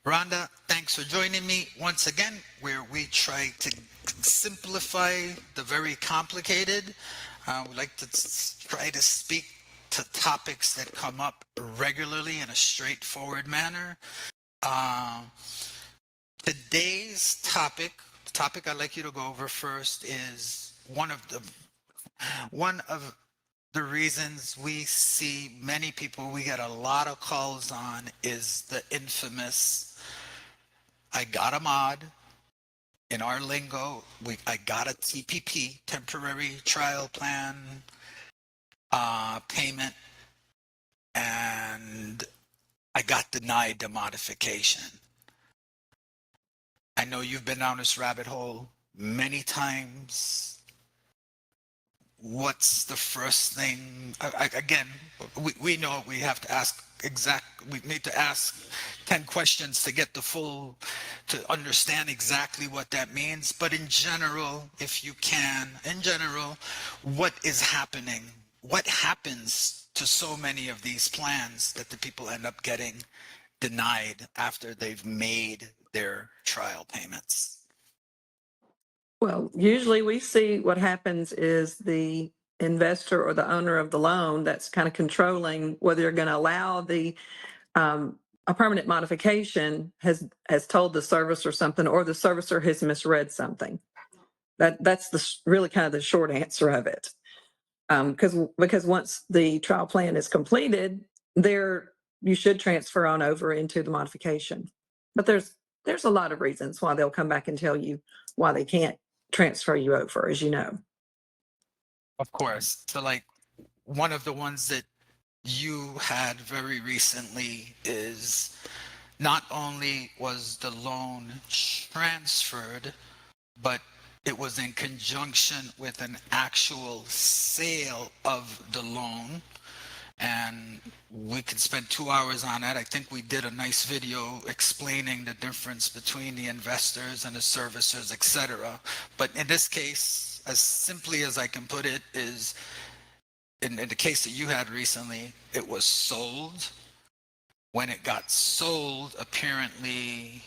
Rhonda, thanks for joining me once again, where we try to simplify the very complicated. We like to try to speak to topics that come up regularly in a straightforward manner. Uh, Today's topic, the topic I'd like you to go over first, is one of the reasons we see many people we get a lot of calls on is the infamous I got a mod. In our lingo, I got a TPP, temporary trial plan payment, and I got denied the modification. I know you've been down this rabbit hole many times. What's the first thing? Again, we know we have to ask we need to ask 10 questions to get the full, to understand exactly what that means. But in general, if you can, in general, what is happening? What happens to so many of these plans that the people end up getting denied after they've made their trial payments? Well, usually we see what happens is the investor or the owner of the loan that's kind of controlling whether you're going to allow a permanent modification has told the servicer something, or the servicer has misread something. That's really kind of the short answer of it. Because once the trial plan is completed, there you should transfer on over into the modification. But there's a lot of reasons why they'll come back and tell you why they can't transfer you over, as you know. Of course. So, like, one of the ones that you had very recently is not only was the loan transferred, but it was in conjunction with an actual sale of the loan. And we could spend 2 hours on that. I think we did a nice video explaining the difference between the investors and the servicers, etc. But in this case, as simply as I can put it, is in the case that you had recently, it was sold. When it got sold, apparently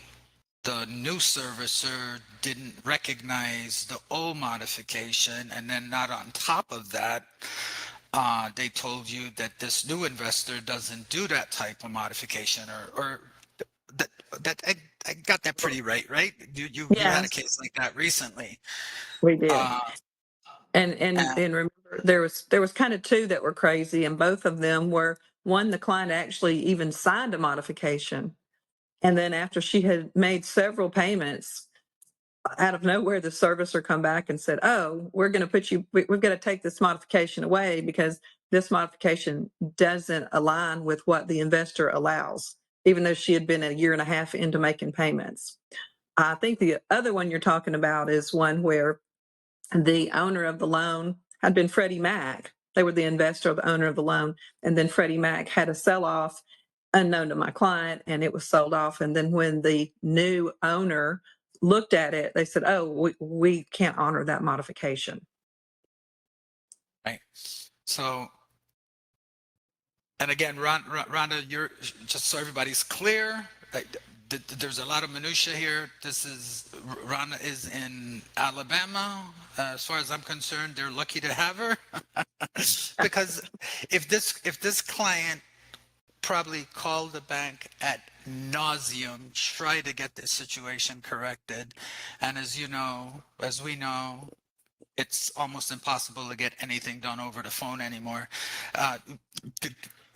the new servicer didn't recognize the old modification, and then not on top of that, they told you that this new investor doesn't do that type of modification, or I got that pretty right? You had a Yes, case like that recently. we did. Uh, And remember, there was kind of two that were crazy, and both of them were, one, the client actually even signed a modification, and then after she had made several payments, out of nowhere, the servicer come back and said, "Oh, we're going to we've got to take this modification away because this modification doesn't align with what the investor allows," even though she had been a year and a half into making payments. I think the other one you're talking about is one where the owner of the loan had been Freddie Mac. They were the investor or the owner of the loan. And then Freddie Mac had a sell off unknown to my client, and it was sold off. And then when the new owner looked at it, they said, "Oh, we can't honor that modification." right. So, and again, Rhonda, you're just so everybody's clear. There's a lot of minutia here. Rhonda is in Alabama. As far as I'm concerned, they're lucky to have her because if this client probably called the bank at nauseum, try to get this situation corrected, and as we know, it's almost impossible to get anything done over the phone anymore. Uh,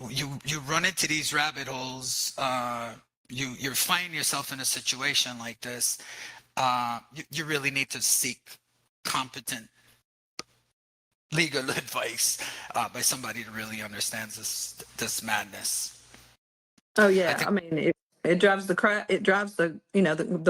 you run into these rabbit holes. You find yourself in a situation like this. You really need to seek competent legal advice by somebody that really understands this madness. Oh I yeah, think I mean it drives the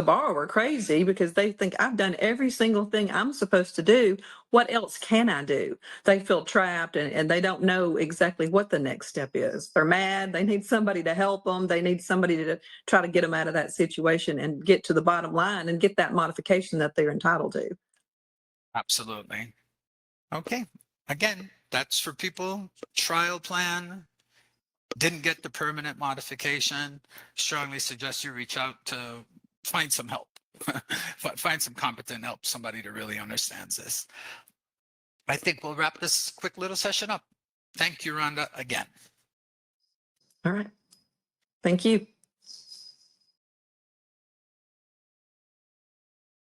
borrower crazy because they think, "I've done every single thing I'm supposed to do. What else can I do?" They feel trapped, and they don't know exactly what the next step is. They're mad. They need somebody to help them. They need somebody to try to get them out of that situation and get to the bottom line and get that modification that they're entitled to. absolutely. Okay. Again, that's for people. Trial plan. didn't get the permanent modification, strongly suggest you reach out to find some help. Find some competent help, somebody that really understands this. I think we'll wrap this quick little session up. Thank you, Rhonda, again. All right. Thank you.